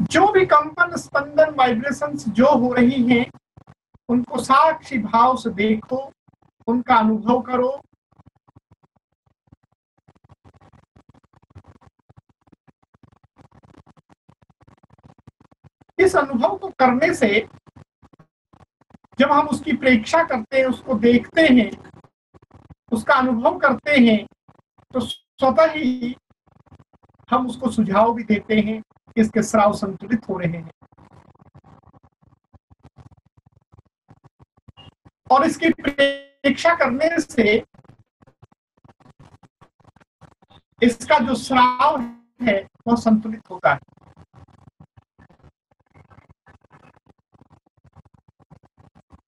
जो भी कंपन, स्पंदन, वाइब्रेशंस जो हो रही हैं, उनको साक्षी भाव से देखो, उनका अनुभव करो। इस अनुभव को करने से जब हम उसकी प्रेक्षा करते हैं, उसको देखते हैं, उसका अनुभव करते हैं, तो स्वतः ही हम उसको सुझाव भी देते हैं, इसके स्राव संतुलित हो रहे हैं। और इसकी प्रतीक्षा करने से इसका जो स्राव है वो संतुलित होता है।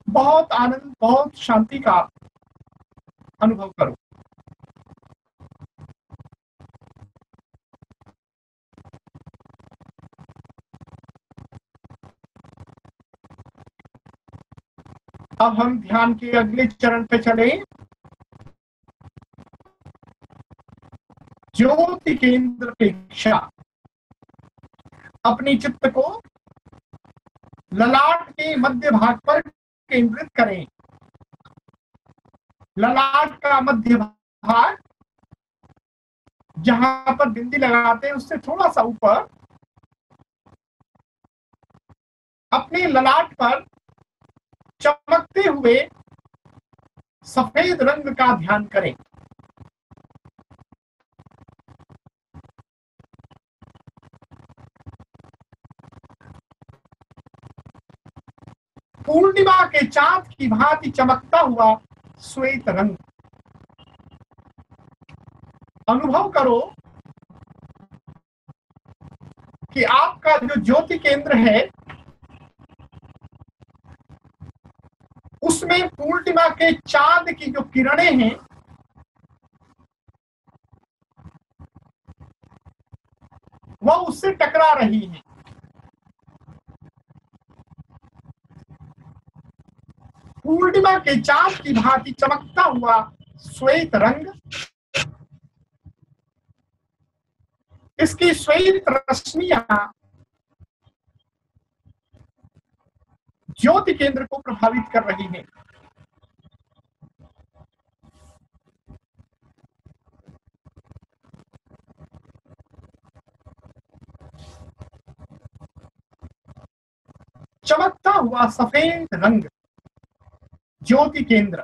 बहुत आनंद, बहुत शांति का अनुभव करो। अब हम ध्यान के अगले चरण पे चले। ज्योति केंद्र पेक्षा अपनी चित्त को ललाट के मध्य भाग पर केंद्रित करें। ललाट का मध्य भाग, जहां पर बिंदी लगाते हैं उससे थोड़ा सा ऊपर, अपने ललाट पर चमकते हुए सफेद रंग का ध्यान करें। पूर्णिमा के चांद की भांति चमकता हुआ श्वेत रंग अनुभव करो कि आपका जो ज्योति केंद्र है उसमें पूर्णिमा के चांद की जो किरणें हैं वह उससे टकरा रही हैं। पूर्णिमा के चांद की भांति चमकता हुआ श्वेत रंग, इसकी श्वेत रश्मियां ज्योति केंद्र को प्रभावित कर रही हैं। चमकता हुआ सफेद रंग ज्योति केंद्र,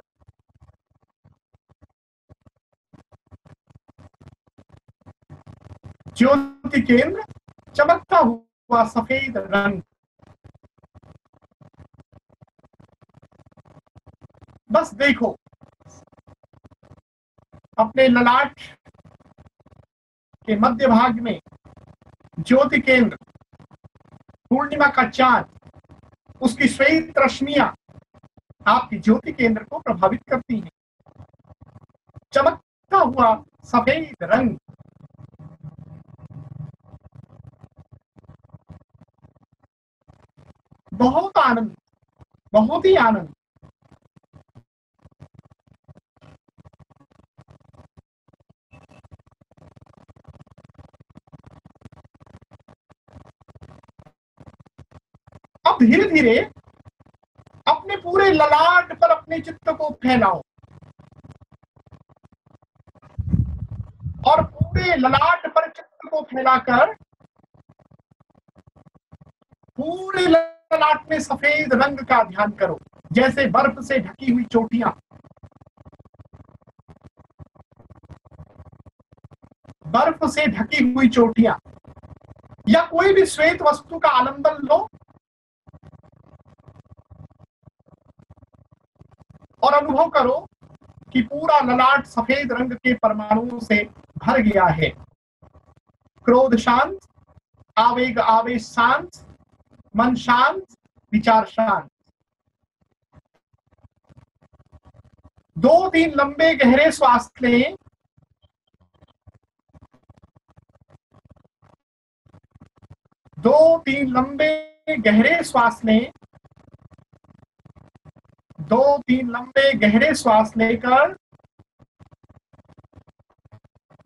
ज्योति केंद्र, चमकता हुआ सफेद रंग। बस देखो अपने ललाट के मध्य भाग में ज्योति केंद्र, पूर्णिमा का चांद, उसकी श्वेत रश्मियां आपकी ज्योति केंद्र को प्रभावित करती हैं। चमकता हुआ सफेद रंग, बहुत आनंद, बहुत ही आनंद। अब धीरे धीरे अपने पूरे ललाट पर अपने चित्त को फैलाओ और पूरे ललाट पर चित्त को फैलाकर पूरे ललाट में सफेद रंग का ध्यान करो, जैसे बर्फ से ढकी हुई चोटियां, बर्फ से ढकी हुई चोटियां या कोई भी श्वेत वस्तु का आलंबन लो और अनुभव करो कि पूरा ललाट सफेद रंग के परमाणुओं से भर गया है। क्रोध शांत, आवेग आवेश शांत, मन शांत, विचार शांत। 2-3 लंबे गहरे श्वास लें। 2-3 लंबे गहरे श्वास लें। 2-3 लंबे गहरे श्वास लेकर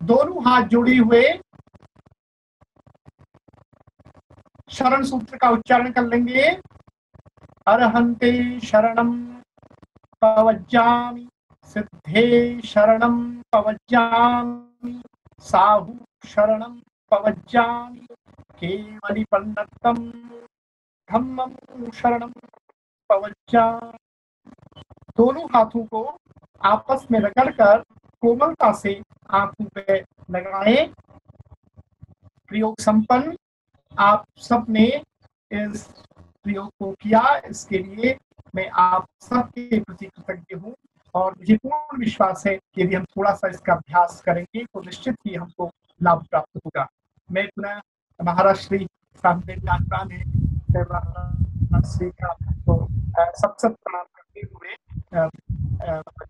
दोनों हाथ जोड़े हुए शरण सूत्र का उच्चारण कर लेंगे। अरहंते शरणम पवज्जामि, सिद्धे शरणम पवज्जामि, साहु शरणम पवज्जामि, केवलिपन्नतम धम्मं शरणम पवज्जामि। दोनों हाथों को आपस में रगड़कर कोमलता से आंखों पे लगाएं। प्रयोग संपन्न। आप सबने इस प्रयोग को किया, इसके लिए मैं आप सबके प्रति कृतज्ञ हूँ और मुझे पूर्ण विश्वास है कि यदि हम थोड़ा सा इसका अभ्यास करेंगे तो निश्चित ही हमको लाभ प्राप्त होगा। मैं पुनः महाराज श्री सामदेव जागरण है श्री का तो सब प्रणाम करते हुए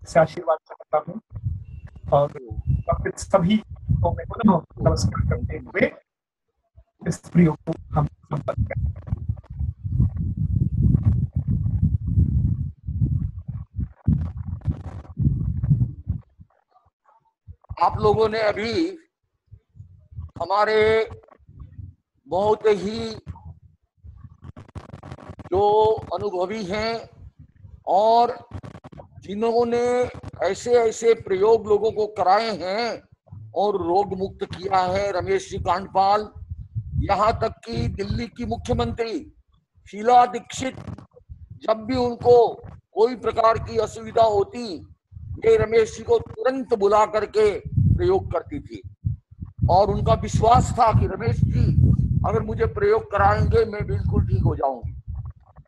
से आशीर्वाद चाहता हूँ और फिर सभी को मैं पुनः नमस्कार करते हुए इस प्रयोग को हम संपन्न करें। आप लोगों ने अभी हमारे बहुत ही जो अनुभवी हैं और जिन्होंने ऐसे ऐसे प्रयोग लोगों को कराए हैं और रोग मुक्त किया है, रमेश जी कांडपाल, यहाँ तक कि दिल्ली की मुख्यमंत्री शीला दीक्षित जब भी उनको कोई प्रकार की असुविधा होती, ये रमेश जी को तुरंत बुला करके प्रयोग करती थी और उनका विश्वास था कि रमेश जी अगर मुझे प्रयोग कराएंगे मैं बिल्कुल ठीक हो जाऊंगी।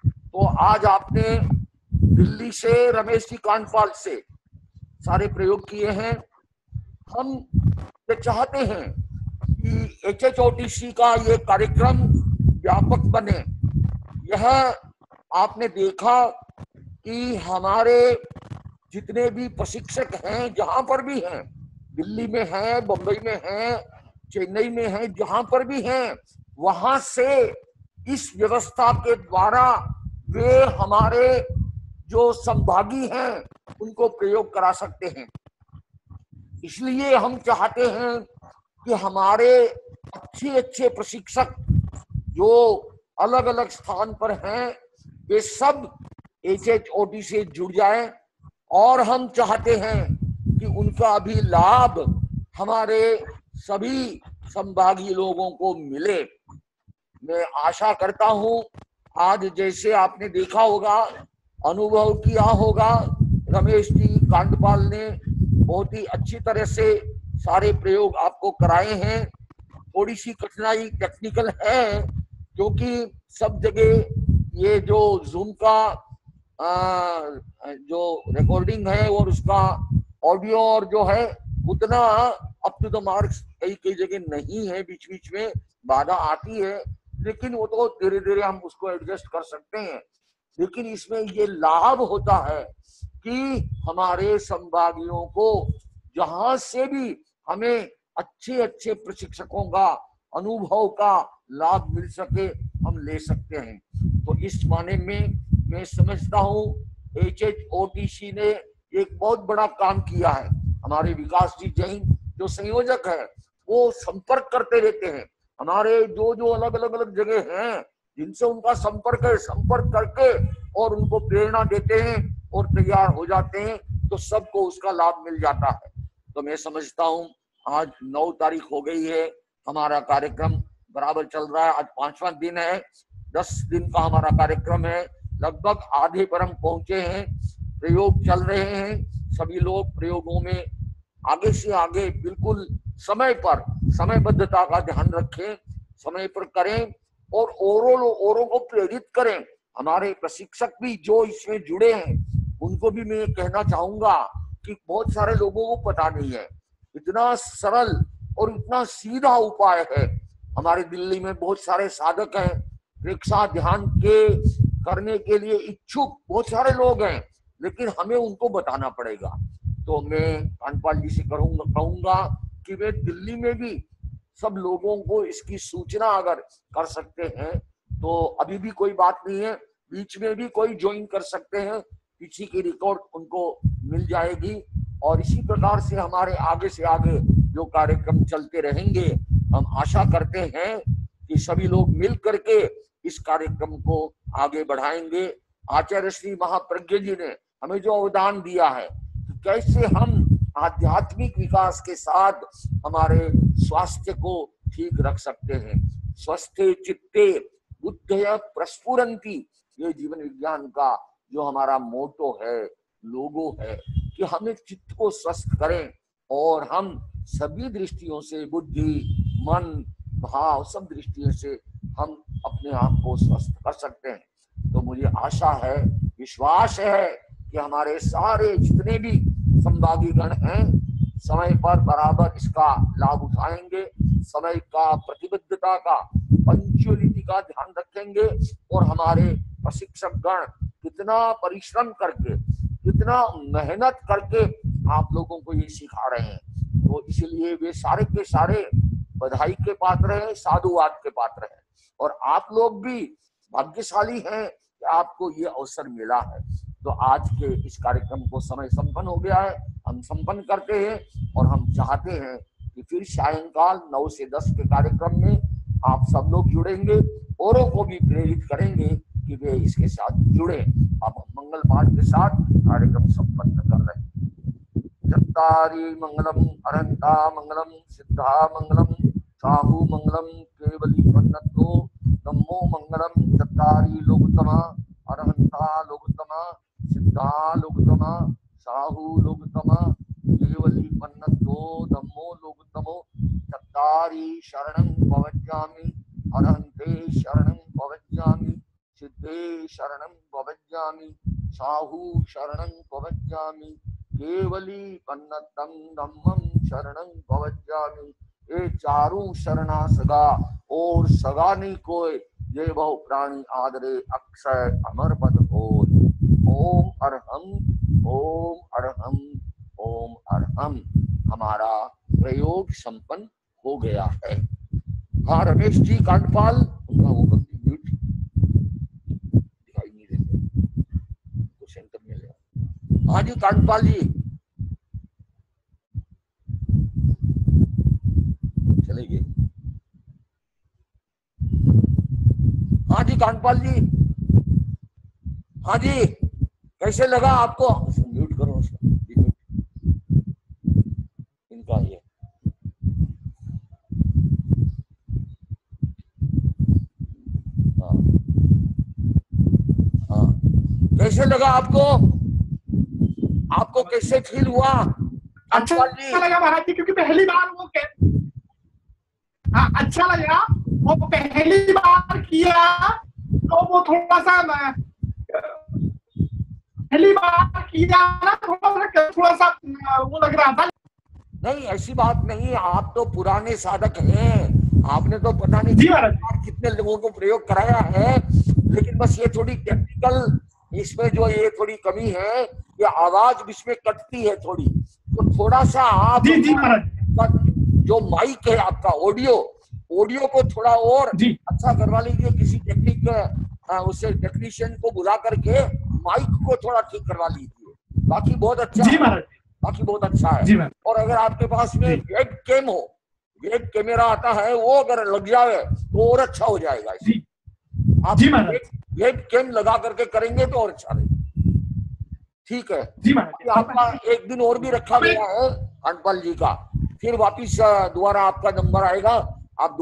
तो आज आपने दिल्ली से रमेश जी कांडपाल से सारे प्रयोग किए हैं। हम ये चाहते हैं कि HHOTC का ये कार्यक्रम व्यापक बने। यह आपने देखा कि हमारे जितने भी प्रशिक्षक हैं, जहां पर भी हैं, दिल्ली में हैं, बंबई में हैं, चेन्नई में हैं, जहां पर भी हैं, वहां से इस व्यवस्था के द्वारा वे हमारे जो संभागी हैं उनको प्रयोग करा सकते हैं। इसलिए हम चाहते हैं कि हमारे अच्छे अच्छे प्रशिक्षक जो अलग अलग स्थान पर हैं वे सब HHOT से जुड़ जाएं और हम चाहते हैं कि उनका भी लाभ हमारे सभी संभागी लोगों को मिले। मैं आशा करता हूं आज जैसे आपने देखा होगा, अनुभव किया होगा, रमेश जी कांडपाल ने बहुत ही अच्छी तरह से सारे प्रयोग आपको कराए हैं। थोड़ी सी कठिनाई टेक्निकल है क्योंकि सब जगह ये जो जूम का जो रिकॉर्डिंग है और उसका ऑडियो और जो है उतना अप टू द मार्क्स कई जगह नहीं है, बीच बीच में बाधा आती है, लेकिन वो तो धीरे धीरे हम उसको एडजस्ट कर सकते हैं। लेकिन इसमें ये लाभ होता है कि हमारे संभागियों को जहां से भी हमें अच्छे अच्छे प्रशिक्षकों का अनुभव का लाभ मिल सके हम ले सकते हैं। तो इस माने में मैं समझता हूँ HHOTC ने एक बहुत बड़ा काम किया है। हमारे विकास जी जैन जो संयोजक है वो संपर्क करते रहते हैं, हमारे जो जो अलग अलग जगह हैं जिनसे उनका संपर्क है, संपर्क करके और उनको प्रेरणा देते हैं और तैयार हो जाते हैं, तो सबको उसका लाभ मिल जाता है। तो मैं समझता हूँ आज 9 तारीख हो गई है, हमारा कार्यक्रम बराबर चल रहा है, आज 5वां दिन है, 10 दिन का हमारा कार्यक्रम है, लगभग आधे पर हम पहुंचे हैं, प्रयोग चल रहे हैं। सभी लोग प्रयोगों में आगे से आगे बिल्कुल समय पर समयबद्धता का ध्यान रखें, समय पर करें और औरों को प्रेरित करें। हमारे प्रशिक्षक भी जो इसमें जुड़े हैं उनको भी मैं कहना चाहूंगा कि बहुत सारे लोगों को पता नहीं है, इतना सरल और इतना सीधा उपाय है। हमारे दिल्ली में बहुत सारे साधक हैं, प्रेक्षा ध्यान के करने के लिए इच्छुक बहुत सारे लोग हैं, लेकिन हमें उनको बताना पड़ेगा। तो मैं कांडपाल जी से कहूंगा कि वे दिल्ली में भी सब लोगों को इसकी सूचना अगर कर सकते हैं तो अभी भी कोई बात नहीं है, बीच में भी कोई ज्वाइन कर सकते हैं, पीछे की रिकॉर्ड उनको मिल जाएगी और इसी प्रकार से हमारे आगे से आगे जो कार्यक्रम चलते रहेंगे। हम आशा करते हैं कि सभी लोग मिल करके इस कार्यक्रम को आगे बढ़ाएंगे। आचार्य श्री महाप्रज्ञ जी ने हमें जो अवदान दिया है कि कैसे हम आध्यात्मिक विकास के साथ हमारे स्वास्थ्य को ठीक रख सकते हैं। स्वस्थे चित्ते बुद्धय प्रस्फुरन्ति, ये जीवन विज्ञान का जो हमारा मोटो है, लोगो है कि हमें चित्त को स्वस्थ करें और हम सभी दृष्टियों से, बुद्धि मन भाव सब दृष्टियों से हम अपने आप को स्वस्थ कर सकते हैं। तो मुझे आशा है विश्वास है कि हमारे सारे जितने भी संभागी गण हैं समय पर बराबर इसका लाभ उठाएंगे, समय का, प्रतिबद्धता का, पंक्चुअलिटी का ध्यान रखेंगे और हमारे प्रशिक्षक गण कितना परिश्रम करके, कितना मेहनत करके आप लोगों को ये सिखा रहे हैं। तो इसलिए वे सारे के सारे बधाई के पात्र हैं, साधुवाद के पात्र हैं और आप लोग भी भाग्यशाली हैं कि आपको ये अवसर मिला है। तो आज के इस कार्यक्रम को समय संपन्न हो गया है, हम संपन्न करते हैं और हम चाहते हैं कि फिर सायंकाल 9 से 10 के कार्यक्रम में आप सब लोग जुड़ेंगे, औरों को भी प्रेरित करेंगे कि वे इसके साथ जुड़े। आप मंगल पाठ के साथ कार्यक्रम संपन्न कर रहे हैं। चत्तारी मंगलम अरंता मंगलम सिद्धा मंगलम साहु मंगलम केवली पन्नतो धम्मो मंगलम। चत्तारी लोकतमा अरहंता लोकतमा सिद्धा लोकतमा साहु लोकतमा केवली पन्नतो धम्मो लोकतमो। चत्तारी शरणं भवज्जामि अरहन्ते शरणं भवज्जामि सिद्धे शरणं भवज्जामि साहु शरणं भवज्जामि केवली पन्नतं धम्मं शरणं भवज्जामि। ये चारों शरणा सगा और सगा नहीं कोई, ये बहु प्राणी आदरे अक्षय अमर पद हो। ओम अरहम ओम अरहम ओम अरहम। हमारा प्रयोग संपन्न हो गया है। हाँ रमेश जी कांडपाल, उनका वो बंदी म्यूट दिखाई नहीं देते तो सेंटर में ले। हाँ जी कांडपाल जी चले गए। हाँ जी कांडपाल जी, हाँ जी कैसे लगा आपको? म्यूट करो उसका, इनका ये हाँ हाँ कैसे लगा आपको? आपको कैसे फील हुआ? अच्छा लगा महाराज जी, क्योंकि पहली बार वो हाँ अच्छा लगा, वो पहली बार किया तो वो थोड़ा सा पहली बार किया ना, थोड़ा सा वो लग रहा था। नहीं ऐसी बात नहीं, आप तो पुराने साधक हैं, आपने तो पता नहीं कितने लोगों को प्रयोग कराया है, लेकिन बस ये थोड़ी टेक्निकल इसमें जो ये थोड़ी कमी है, ये आवाज इसमें कटती है थोड़ी, तो थोड़ा सा आप जो माइक है आपका ऑडियो को थोड़ा और अच्छा करवा लीजिए, किसी उससे टेक्नीशियन को बुला करके माइक को थोड़ा ठीक करवा लीजिए। बाकी बहुत अच्छा है, बाकी बहुत अच्छा है। और अगर आपके पास में वेब कैम हो, वेब कैमरा आता है, वो अगर लग जाए तो और अच्छा हो जाएगा। आप वेब कैम लगा करके करेंगे तो और अच्छा रहेगा। ठीक है जी महाराज। आपका एक दिन और भी रखा गया है कांडपाल जी का, फिर वापिस दोबारा आपका नंबर आएगा, आप